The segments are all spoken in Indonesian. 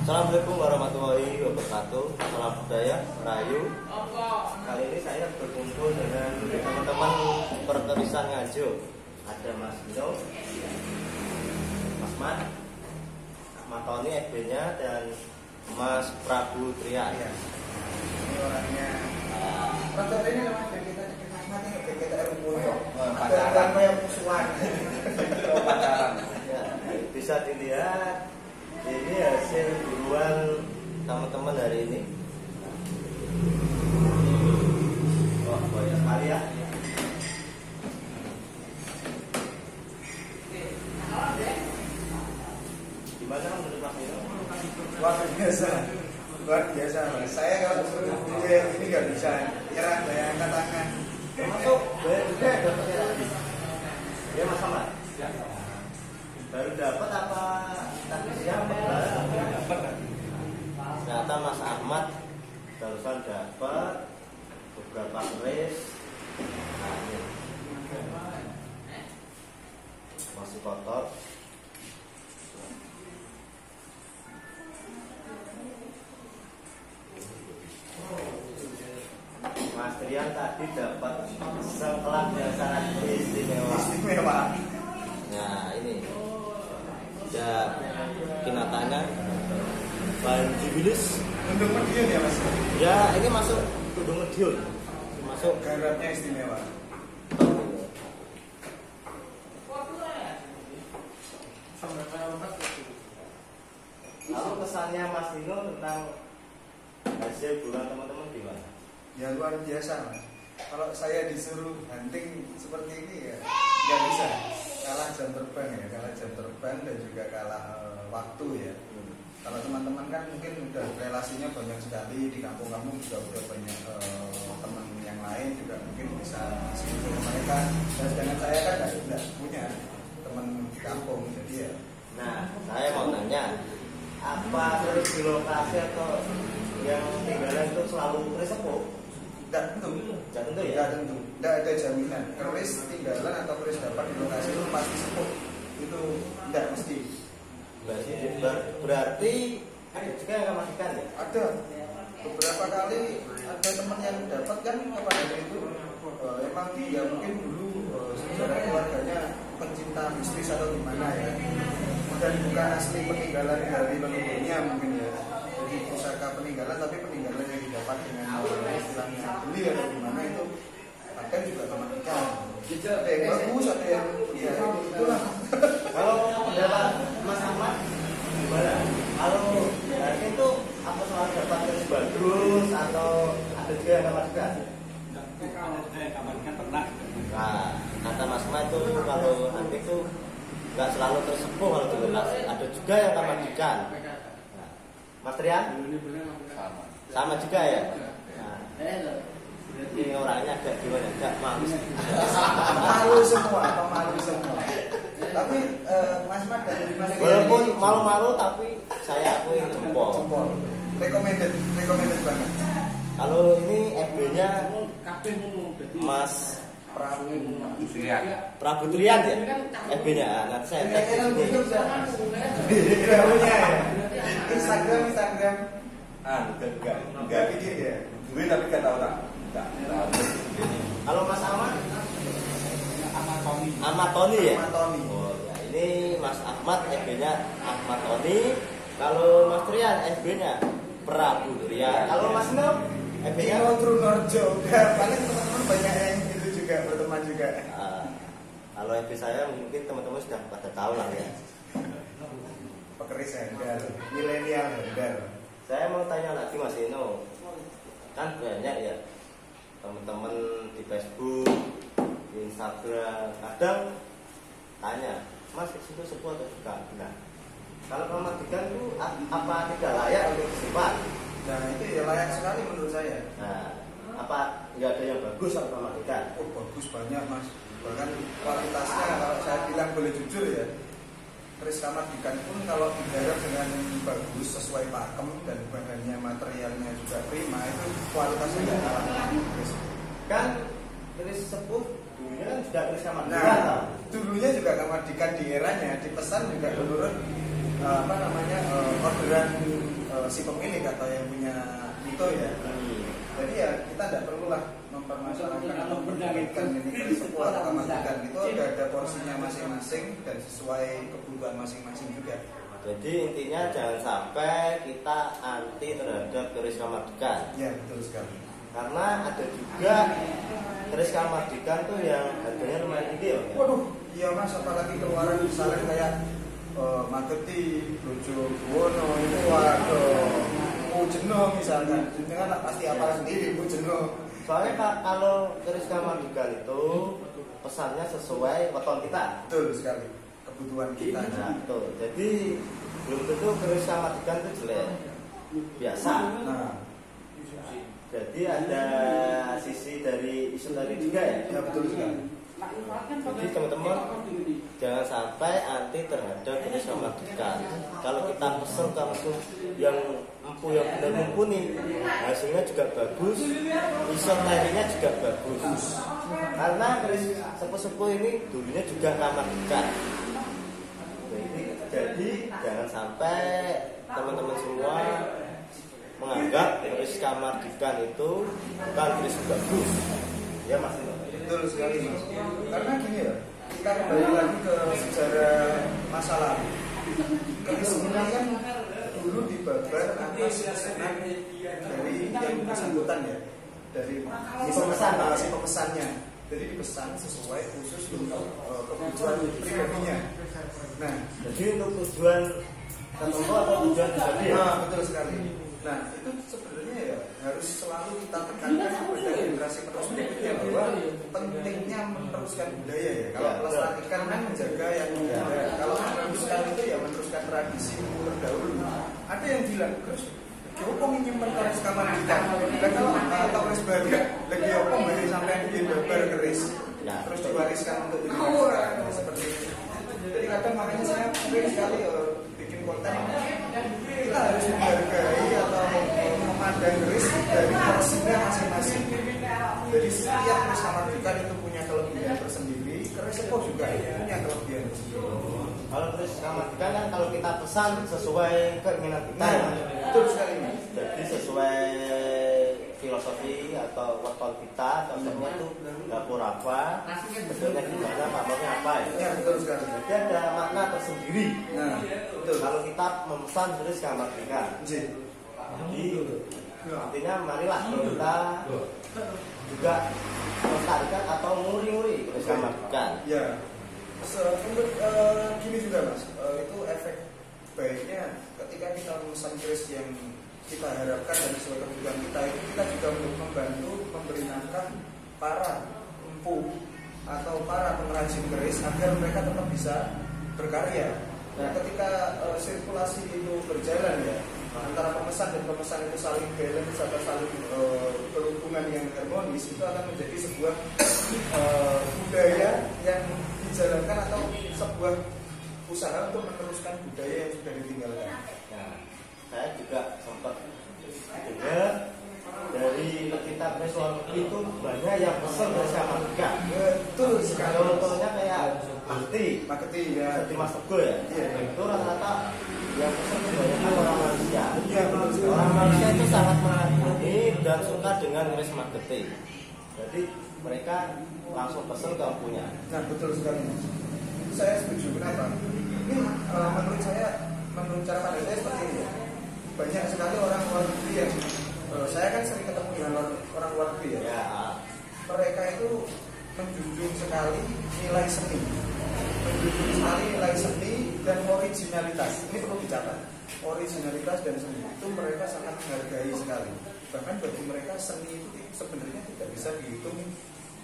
Assalamualaikum warahmatullahi wabarakatuh. Salam budaya Melayu. Kali ini saya berkumpul dengan teman-teman pertulisan Nganjuk. Ada Mas Dino, Mas Mat, Mas Tony FB-nya, dan Mas Prabu Trian. Ini orangnya. Rata ini namanya kita Mas Mat ini kita Eropa. Pacaran yang musuhan. Pacaran. Ya, bisa dilihat. Ini hasil buruan teman-teman hari ini. Oh, banyak sekali ya. Gimana menurut Mas Nino? Luar biasa. Luar biasa, Mas. Saya kalau suruh dia ini nggak bisa nyerah, saya angkat tangan. Masuk, bayar juga dapatnya lagi. Ya Mas Ahmad? Ya. Baru dapat apa tadi siang? Dapat. Ternyata Mas Ahmad barusan dapat beberapa keris. Nah, ini masih kotor. Mas Trian tadi dapat sekelas yang sangat istimewa. Nah ini ya kinatannya Banjibilis. Untuk medium ya, Mas? Ya ini masuk tudung medium. Masuk garapnya istimewa. Lalu kesannya Mas Nino tentang hasil bulan teman-teman gimana? Ya luar biasa, Mas. Kalau saya disuruh hunting seperti ini ya nggak bisa. Kalah jam terbang ya, kalah jam terbang dan juga kalah waktu ya. Kalau teman-teman kan mungkin udah relasinya banyak sekali di kampung-kampung, juga udah banyak teman yang lain juga mungkin bisa seperti mereka. Dan sedangkan saya kan nggak punya teman di kampung, jadi ya. Nah, saya mau nanya, apa terus di lokasi atau yang tinggalan itu selalu sepuh? Tidak tentu, Tidak tentu ya? Tidak tentu, tidak ada jaminan. Keris tinggalan atau keris dapat di lokasi itu pasti sepuh, itu tidak mesti. Berarti ada juga yang memastikan ya? Ada beberapa kali ada teman yang dapat kan kepada itu emang dia mungkin dulu sejarah keluarganya pencinta mistis atau gimana ya, dan bukan asli peninggalan dari leluhurnya mungkin ya, jadi pusaka peninggalan tapi peninggalan yang didapat dengan istilahnya beli atau gimana itu kadang juga mematikan. Ada yang bagus, ada yang ya itulah. Kalau pendapat Mas Ahmad gimana? Kalau berarti itu apa selalu dapat yang bagus atau ada juga yang memastikan? Pernah. Nah, kata Mas Ahmad itu kalau nanti itu nggak selalu tersepuh kalau di lokasi, ada juga yang memastikan. Nah, Mas Trian? Sama juga ya? Nah, ini orangnya agak gimana? Agak malu. Malu semua. Tapi Mas Mat dari mana? Walaupun malu-malu tapi saya akui jempol. Recommended banget. Kalau ini FB-nya Mas Prabu Trian ya? FB-nya, nanti saya tag di sini. Punya ya. Instagram. Enggak Bikin ya. duit tapi gak tahu tak. Kalau Mas Ahmad? Ahmad Tony ya? Ahmad Tony. Oh ya, ini Mas Ahmad FB-nya Ahmad Tony. Kalau Mas Trian FB-nya Prabu Trian. Kalau Mas Nino FB-nya Tino Trunorjo. Paling teman-teman banyak yang itu juga berteman juga. Kalau FB saya mungkin teman-teman sudah pada tahu lah ya. Pekeris handal, milenial handal. Saya mau tanya lagi Mas Nino, kan banyak ya teman-teman di Facebook, di Instagram, kadang tanya, Mas itu sepuh atau bukan? Nah, kalau mematikan itu apa tidak layak untuk disimpan? Nah itu ya layak sekali menurut saya. Nah, apa nggak ada yang bagus atau mematikan? Oh bagus banyak Mas. Bahkan kualitasnya kalau saya bilang boleh jujur ya, keris kamadikan pun kalau digarap dengan bagus sesuai pakem dan bahannya materialnya juga prima, itu kualitasnya nggak kalah dengan keris. Kan keris sepuh dulunya kan sudah keris kamadikan. Nah, dulunya juga kamadikan di eranya dipesan juga menurut orderan si pemilik atau yang punya itu ya. Jadi ya kita tidak perlulah mempermasalahkan atau memperdebatkan ini keris sepuh atau kamar ikan. Itu ada porsinya masing-masing dan sesuai kebutuhan masing-masing juga. Jadi intinya jangan sampai kita anti terhadap keris kamardikan. Ya betul sekali. Karena ada juga keris kamardikan tuh yang harganya lumayan tinggi ya. Waduh, iya mas, apalagi keluaran misalnya kayak Mageti, Bojo Buwono itu waduh, Mujeno misalkan, dengan pasti apa sendiri Mujeno. Soalnya kalau keris kamardikan itu pesannya sesuai weton kita. Betul sekali, kebutuhan kita. Nah, betul. Jadi belum tentu keris kamardikan itu jelek, biasa. Nah, jadi ada sisi dari isu tadi juga ya. ya betul sekali. Jadi teman-teman jangan sampai anti terhadap keris kamardikan. Kalau kita pesen langsung yang empu yang benar mumpuni, hasilnya juga bagus, isu tadinya juga bagus. Karena keris sepuh-sepuh ini dulunya juga kamardikan. Jadi jangan sampai teman-teman semua menganggap keris kamardikan itu bukan keris bagus. Ya Mas. Betul sekali mas. Karena gini ya, kita kembali lagi ke sejarah masa lalu. Keris ini kan dulu dibabar atas pesanan dari yang bersangkutan ya, dari si pemesannya. Jadi dipesan sesuai khusus untuk kebutuhan pribadinya. Nah, jadi untuk tujuan tertentu atau tujuan pribadi. Nah, betul sekali. Nah, itu sebenarnya ya harus selalu kita tekankan kepada generasi penerus berikutnya bahwa pentingnya meneruskan budaya ya. Kalau melestarikan kan menjaga yang ada. Kalau meneruskan itu ya meneruskan tradisi terdahulu. Ada yang bilang terus opo nyimpen keris kamardikan. Dan kalau atau keris baga, lagi opo mbari sampai bikin babar keris. Terus diwariskan untuk dijual seperti itu. Jadi kadang makanya saya sering sekali bikin konten kita harus menghargai atau memandang keris dari porsinya masing-masing. Jadi setiap keris kamardikan itu punya kelebihan tersendiri, keris sepuh juga punya kelebihan tersendiri. Kalau keris kamardikan kan kalau kita pesan sesuai keinginan kita. Betul sekali mas. Jadi sesuai filosofi atau weton kita, contohnya itu dapur apa, bentuknya gimana, pamornya apa ya. Ya betul sekali. Jadi ada makna tersendiri. Nah, betul. Kalau kita memesan keris kamardikan. Jadi artinya marilah kita juga melestarikan atau nguri-nguri keris kamardikan. Ya. Untuk gini juga mas, itu efek baiknya ketika kita memesan keris yang kita harapkan dari sesuai kebutuhan kita itu kita juga membantu memberi nafkah para empu atau para pengrajin keris agar mereka tetap bisa berkarya. Nah, ketika sirkulasi itu berjalan ya antara pemesan dan pemesan itu saling balance atau saling berhubungan yang harmonis, itu akan menjadi sebuah budaya yang dijalankan atau sebuah usaha untuk meneruskan budaya yang sudah ditinggalkan. Nah, saya juga sempat dengar dari pecinta keris luar negeri itu banyak yang pesen keris kamardikan. Betul sekali. Contohnya kayak Mageti ya, di Mas Teguh ya. Iya. Itu rata-rata yang pesen kebanyakan orang Malaysia. Iya betul sekali. Orang Malaysia itu sangat mengagumi dan suka dengan keris Mageti. Jadi mereka langsung pesen ke punya. Nah betul sekali. Saya setuju. Kenapa? Ini menurut saya, menurut cara pandang saya seperti ini. Banyak sekali orang luar negeri yang saya kan sering ketemu dengan orang luar negeri ya. Mereka itu menjunjung sekali nilai seni, menjunjung sekali nilai seni dan originalitas. Ini perlu dicatat. Originalitas dan seni itu mereka sangat menghargai sekali. Bahkan bagi mereka seni itu sebenarnya tidak bisa dihitung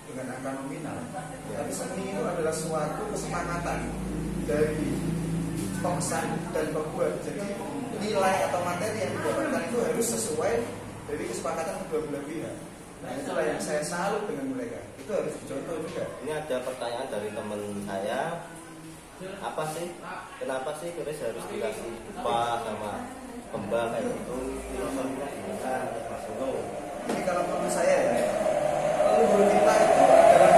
dengan angka nominal. Tapi seni itu adalah suatu kesepakatan dari pemesan dan pembuat. Jadi nilai atau materi yang didapatkan itu harus sesuai dari kesepakatan kedua belah pihak. Nah itulah yang saya salut dengan mereka. Itu harus dicontoh juga. Ini ada pertanyaan dari teman saya. Apa sih? Kenapa sih keris harus dikasih dupa sama kembang kayak gitu? Filosofinya gimana? Mas Uno. Jadi kalau menurut saya ya, leluhur kita itu adalah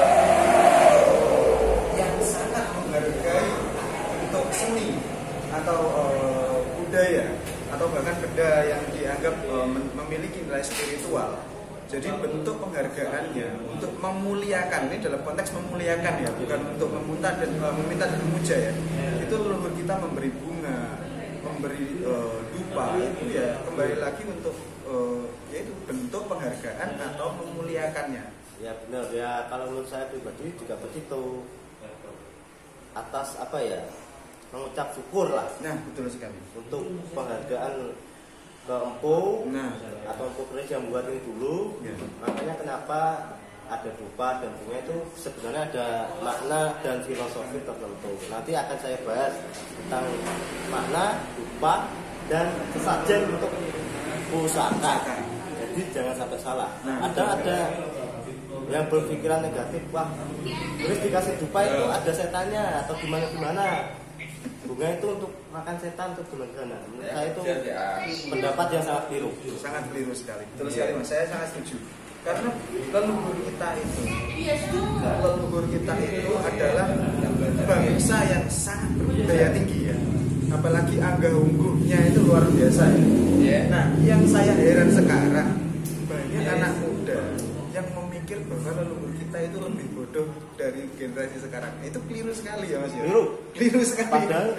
yang sangat menghargai bentuk seni atau budaya. atau bahkan benda yang dianggap memiliki nilai spiritual. Jadi bentuk penghargaannya untuk memuliakan, ini dalam konteks memuliakan ya, bukan untuk meminta dan memuja ya. Itu leluhur kita memberi bunga, memberi dupa, itu ya kembali lagi untuk yaitu bentuk penghargaan atau memuliakannya. Ya benar ya, kalau menurut saya pribadi juga begitu, atas apa ya, mengucap syukur lah. Nah betul sekali. Untuk penghargaan ke empu atau empu keris yang buat ini dulu ya. Makanya kenapa ada dupa dan bunga itu sebenarnya ada makna dan filosofi tertentu. Nanti akan saya bahas tentang makna dupa dan sesajen untuk pusaka. Jadi jangan sampai salah. Ada yang berpikiran negatif, wah terus dikasih dupa itu ada setannya atau gimana. Bunga itu untuk makan setan untuk gimana? Menurut saya itu pendapat yang sangat keliru. Sangat keliru sekali. Betul sekali Mas, saya sangat setuju. Karena leluhur kita itu adalah bangsa yang sangat berbudaya tinggi ya. Apalagi angga ungguhnya itu luar biasa ya. Nah, yang saya heran sekarang banyak anak muda yang memikir bahwa leluhur kita itu lebih bodoh dari generasi sekarang. Itu keliru sekali ya Mas ya. Keliru sekali. Padahal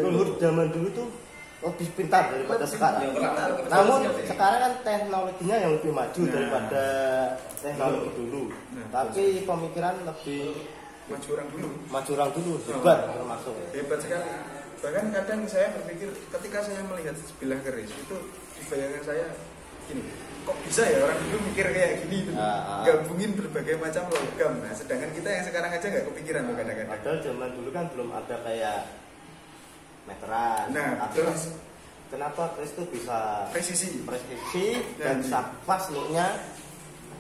leluhur zaman dulu tuh lebih pintar daripada sekarang. Namun sekarang kan teknologinya yang lebih maju daripada teknologi dulu. Tapi pemikiran lebih maju orang dulu hebat termasuk. Hebat sekali. Bahkan kadang saya berpikir ketika saya melihat sebilah keris itu di bayangan saya gini, kok bisa ya orang dulu mikir kayak gini gabungin berbagai macam logam. Nah, sedangkan kita yang sekarang aja nggak kepikiran loh kadang-kadang. Padahal zaman dulu kan belum ada kayak meteran. Terus kenapa keris itu bisa presisi dan bisa pas looknya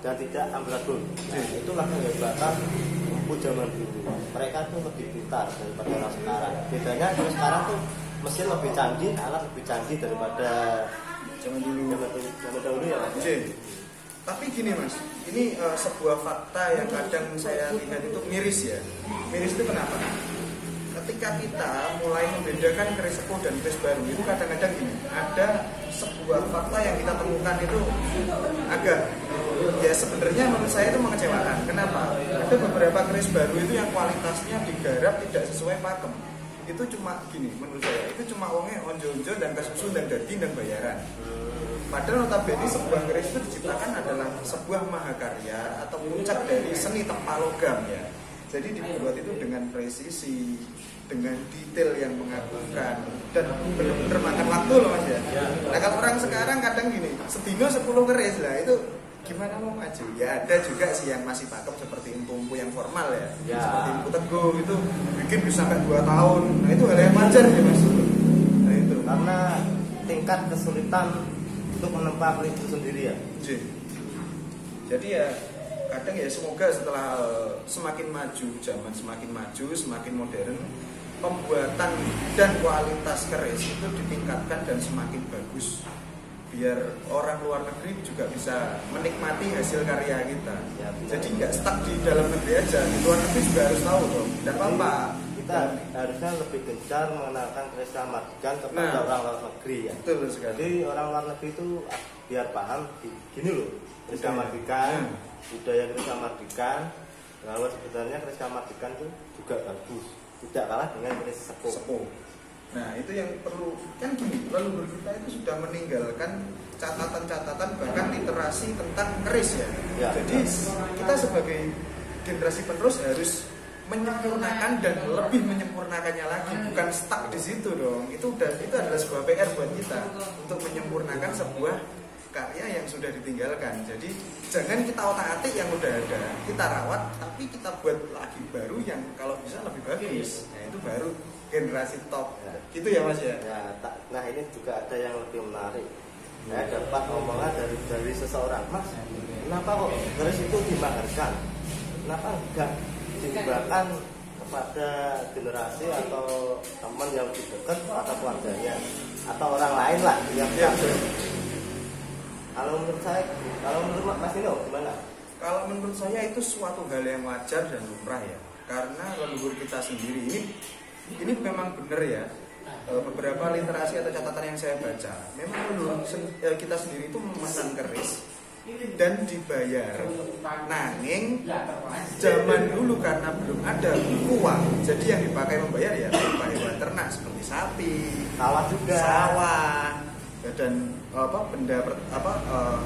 dan tidak amburadul. Nah, itulah kehebatan empu zaman dulu. Mereka tuh lebih pintar daripada orang sekarang. Bedanya kalau sekarang tuh mesin lebih canggih, alat lebih canggih daripada zaman dahulu ya Mas. Tapi gini Mas, ini sebuah fakta yang kadang saya lihat itu miris ya. Miris itu kenapa? Ketika kita mulai membedakan keris sepuh dan keris baru itu kadang-kadang gini, ada sebuah fakta yang kita temukan itu agak ya sebenarnya menurut saya itu mengecewakan. Kenapa? Ada beberapa keris baru itu yang kualitasnya digarap tidak sesuai pakem. Itu cuma gini menurut saya, itu cuma wongnya onjo-onjo dan kasusun dan daging dan bayaran. Padahal notabene sebuah keris itu diciptakan adalah sebuah mahakarya atau puncak dari seni tempa logam ya. Jadi dibuat itu dengan presisi, dengan detail yang mengagumkan dan benar-benar makan waktu loh Mas ya. Nah kalau orang sekarang kadang gini, sedino 10 keris lah itu gimana mau maju? Ya ada juga sih yang masih pakem seperti empu-empu yang formal ya. Seperti empu teguh itu bikin bisa sampai 2 tahun. Nah itu hal yang wajar ya Mas. Nah itu karena tingkat kesulitan untuk menempa keris itu sendiri ya. Jadi ya kadang ya semoga setelah semakin maju zaman, semakin maju, semakin modern, pembuatan dan kualitas keris itu ditingkatkan dan semakin bagus biar orang luar negeri juga bisa menikmati hasil karya kita. Ya, jadi nggak stuck di dalam negeri aja, di luar negeri juga harus tahu dong. Dan apa kita harusnya lebih gencar mengenalkan keris Samardikan kepada orang luar negeri ya. Betul sekali. Jadi orang luar negeri itu biar paham gini loh, keris Samardikan, budaya keris Samardikan, bahwa sebenarnya keris Samardikan itu juga bagus, tidak kalah dengan keris sepuh. Nah itu yang perlu, kan gini, leluhur kita itu sudah meninggalkan catatan-catatan bahkan literasi tentang keris ya. Jadi kita sebagai generasi penerus harus menyempurnakan dan lebih menyempurnakannya lagi, bukan stuck di situ dong. Itu adalah sebuah PR buat kita untuk menyempurnakan sebuah karya yang sudah ditinggalkan. Jadi jangan kita otak-atik yang udah ada, kita rawat, tapi kita buat lagi baru yang kalau bisa lebih bagus. Nah itu baru generasi top. Gitu ya Mas ya. Nah ini juga ada yang lebih menarik. Saya dapat omongan dari seseorang, Mas, kenapa kok keris itu dimaharkan? Kenapa enggak dihibahkan kepada generasi atau teman yang lebih dekat atau keluarganya atau orang lain lah yang Kalau menurut saya, kalau menurut Mas Nino gimana? Kalau menurut saya itu suatu hal yang wajar dan lumrah ya. Karena leluhur kita sendiri ini memang benar ya. beberapa literasi atau catatan yang saya baca, memang dulu kita sendiri itu memesan keris dan dibayar. Nanging zaman dulu karena belum ada uang, jadi yang dipakai membayar ya berupa hewan ternak seperti sapi, sawah, dan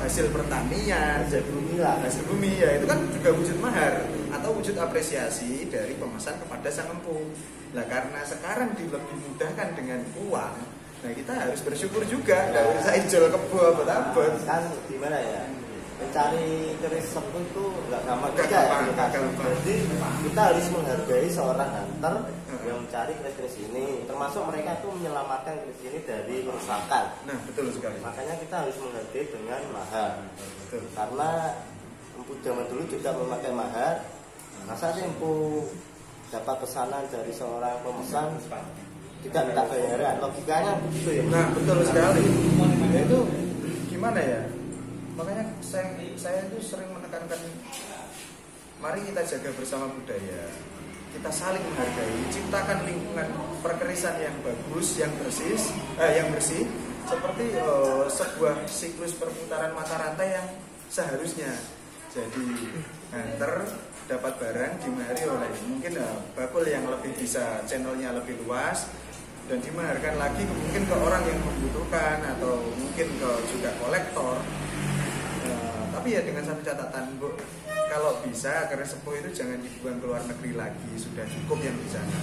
hasil pertanian, hasil bumi ya, itu kan juga wujud mahar atau wujud apresiasi dari pemesan kepada sang empu. Nah karena sekarang lebih dimudahkan dengan uang, nah kita harus bersyukur juga, nggak usah jual kebo abot-abot. Kan gimana ya, mencari keris sepuh itu nggak gampang juga ya. Jadi kita harus menghargai seorang hunter yang mencari keris ini, termasuk mereka tuh menyelamatkan keris ini dari kerusakan. Nah betul sekali. Makanya kita harus menghargai dengan mahar. Betul. Karena empu zaman dulu juga memakai mahar. Masa sih empu dapat pesanan dari seorang pemesan tidak minta bayaran? Logikanya begitu ya. Nah betul sekali. Ya, itu gimana ya? Makanya saya itu sering menekankan, mari kita jaga bersama budaya, kita saling menghargai, ciptakan lingkungan perkerisan yang bagus, yang bersih, seperti sebuah siklus perputaran mata rantai yang seharusnya. Jadi hunter dapat barang dimahari oleh mungkin bakul yang lebih bisa, channelnya lebih luas, dan dimaharkan lagi mungkin ke orang yang membutuhkan atau mungkin ke juga kolektor. Tapi ya dengan satu catatan, Bu, kalau bisa keris sepuh itu jangan dibuang ke luar negeri lagi, sudah cukup yang di sana.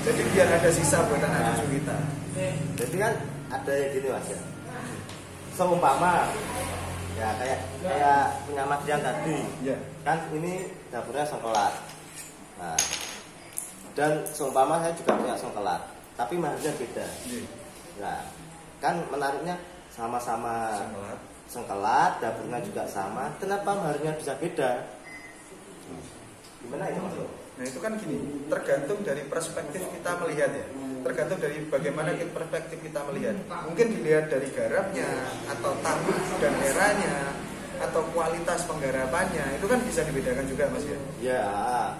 Jadi biar ada sisa buat anak cucu kita. Jadi kan ada yang gini Mas ya. Seumpama ya kayak punya Mas Dian tadi. Ya. Kan ini dapurnya sengkelat. Nah, dan seumpama saya juga punya sengkelat, tapi maharnya beda. Nah, kan menariknya sama-sama sengkelat, dapurnya juga sama, kenapa maharnya bisa beda? Gimana itu Mas? Nah itu kan gini, tergantung dari perspektif kita melihat ya. Tergantung dari bagaimana perspektif kita melihat. Mungkin dilihat dari garapnya, atau tahun dan eranya, atau kualitas penggarapannya, itu kan bisa dibedakan juga Mas ya. Ya.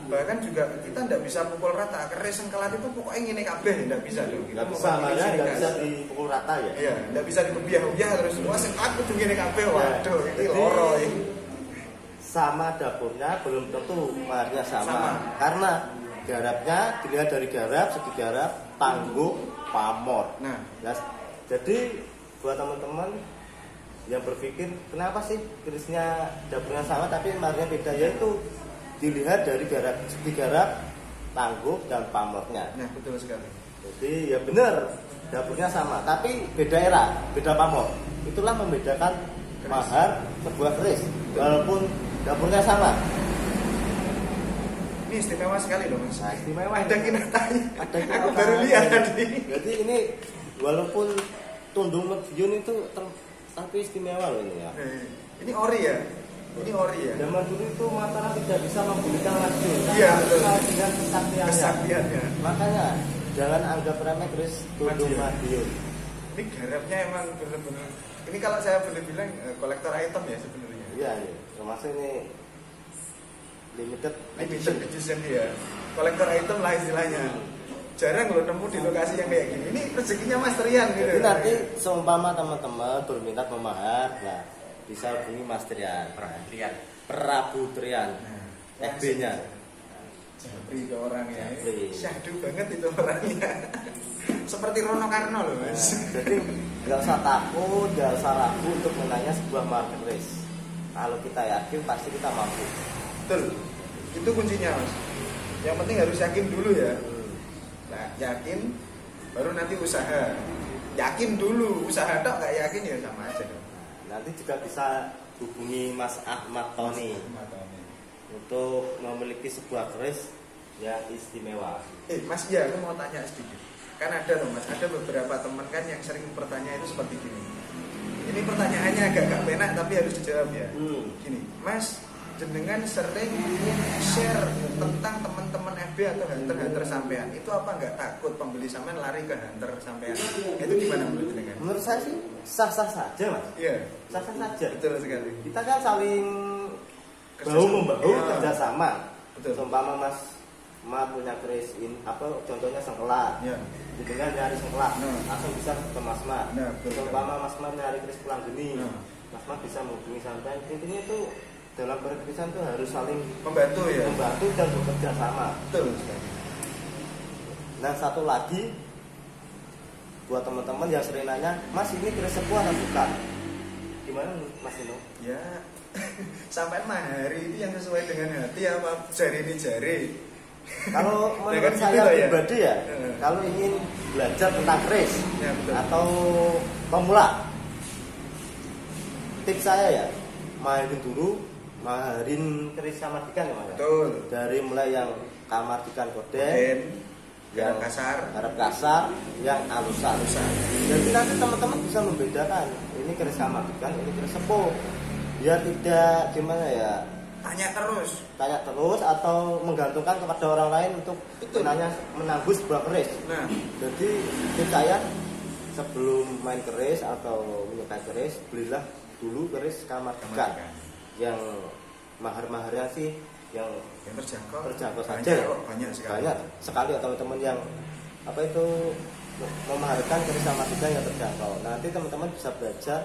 Bahkan juga kita tidak bisa pukul rata, keris sengkelat itu pokoknya ngene kabeh, tidak bisa dong. Tidak bisa, makanya tidak bisa dipukul rata ya. Iya, tidak bisa dipebiah-biah terus wah sengkelat kudu ngene kabeh, waduh ini loro ini. Sama dapurnya belum tentu maharnya sama. Karena garapnya dilihat dari garap, segi garap, tangguh, pamor. Nah, ya, jadi buat teman-teman yang berpikir kenapa sih kerisnya dapurnya sama tapi maharnya beda, yaitu dilihat dari garap, segi garap, tangguh dan pamornya. Nah betul sekali. Jadi ya benar dapurnya sama tapi beda era, beda pamor. Itulah membedakan mahar sebuah keris walaupun dapurnya sama. Ini istimewa sekali loh Mas. Nah, istimewa. Ada kinatanya. Ada Aku baru lihat tadi. Jadi ini walaupun tundung Madiun itu tapi istimewa loh ini ya. Ini ori ya. Ini ori ya. Zaman dulu itu Mataram tidak bisa memberikan Madiun. Iya betul. Dengan Kesaktiannya. Makanya jangan anggap remeh keris tundung Madiun. Ini garapnya emang benar-benar. Ini kalau saya boleh bilang kolektor item ya sebenarnya. Iya, termasuk ini limited edition ya. Kolektor item lah istilahnya. Jarang lo nemu di lokasi yang kayak gini. Ini rezekinya Mas Trian gitu. Jadi nanti seumpama teman-teman berminat memahar, nah bisa hubungi Mas Trian. Prabu Trian. FB-nya. Japri itu orangnya. Syahdu banget itu orangnya. Seperti Rono Karno loh Mas. Jadi nggak usah takut, nggak usah ragu untuk menanya sebuah mahar keris. Kalau kita yakin pasti kita mampu. Betul. Itu kuncinya Mas. Yang penting harus yakin dulu ya. Nah, yakin baru nanti usaha. Yakin dulu, usaha tok nggak yakin ya sama aja dong. Nanti juga bisa hubungi Mas Ahmad Tony untuk memiliki sebuah keris yang istimewa. Mas ya, aku mau tanya sedikit. Kan ada loh Mas, ada beberapa teman kan yang sering bertanya itu seperti gini. Ini pertanyaannya agak penak tapi harus dijawab ya. Gini, Mas, jenengan sering share tentang teman-teman FB atau hunter-hunter sampean. Itu apa nggak takut pembeli sampean lari ke hunter sampean? Itu gimana menurut jenengan? Menurut saya sih sah-sah saja Mas. Iya. Sah-sah saja. Betul sekali. Kita kan saling bahu membahu ya. kerjasama. Betul. Seumpama Mas punya keris contohnya sengkelak, Ya. dengan nyari sengkelak, Nah. langsung bisa ke Mas Mat. Nah, betul. Umpama Mas Mat nyari keris pulang geni, Nah. Mas Mat bisa menghubungi sampai. Intinya itu dalam perkerisan itu harus saling Membantu ya. membantu dan bekerja sama. Betul sekali. Nah satu lagi buat teman-teman yang sering nanya, Mas ini keris sepuh atau bukan? Gimana Mas Ino? Ya, sampai mahari itu yang sesuai dengan hati apa jari ini jari. Kalau Ya kan menurut gitu saya loh ya. pribadi ya, kalau ingin belajar tentang keris Ya, betul. atau pemula, tips saya ya, maharin keris kamar-dikan ya Mas. Betul. Dari mulai yang kamar-dikan korden, Dan yang yang kasar, harap kasar, yang alusan. Jadi nanti teman-teman bisa membedakan ini keris kamar-dikan, ini keris sepuh. Biar tidak gimana ya, tanya terus atau menggantungkan kepada orang lain untuk menangguh sebuah keris. Nah, Jadi tips saya sebelum main keris atau menyukai keris, belilah dulu keris kamar-dikan yang mahar-maharnya sih yang terjangkau saja. Banyak sekali. Banyak sekali ya teman-teman yang memaharkan keris kamar-dikan yang terjangkau. Nanti teman-teman bisa belajar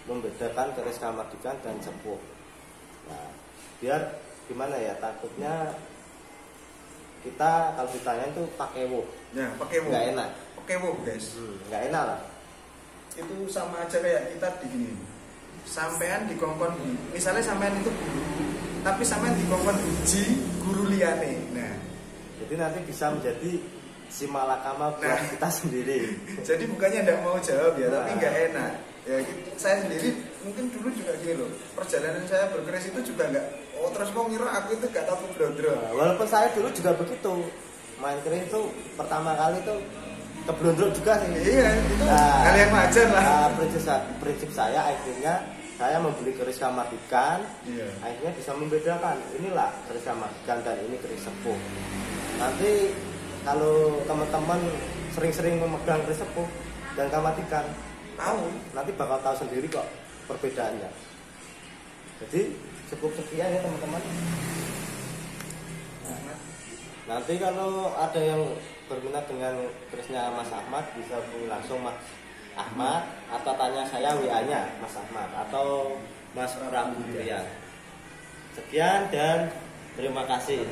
membedakan keris kamar-dikan dan sepuh. Nah, biar gimana ya, takutnya kita kalau ditanya itu pakai wo. Ya, pakai wo. Nggak enak. Pakai wo, guys. Nggak enak lah. Itu sama aja kayak kita di gini. Sampean dikongkon, misalnya sampean itu guru, tapi sampean dikongkon uji guru liane. Nah, Jadi nanti bisa menjadi si malakama buat kita sendiri. jadi bukannya tidak mau jawab ya, tapi Nah. nggak enak. Ya, saya sendiri mungkin dulu juga gini loh. Perjalanan saya berkeris itu juga nggak. Oh terus mau ngira aku itu nggak tahu keblondro. Nah, walaupun saya dulu juga begitu, main keris itu pertama kali itu keblondrok juga sih. Iya, itu hal yang wajar lah. Prinsip saya akhirnya saya membeli keris kamar-dikan, Iya. akhirnya bisa membedakan inilah keris kamar-dikan dan ini keris sepuh. Nanti kalau teman-teman sering-sering memegang keris sepuh dan kamar-dikan, Tahu. nanti bakal tahu sendiri kok perbedaannya. Jadi cukup sekian ya teman-teman. Nanti kalau ada yang berminat dengan kerisnya Mas Ahmad bisa hubungi langsung Mas Ahmad atau tanya saya WA-nya Mas Ahmad atau Mas Prabu Trian. Sekian dan terima kasih.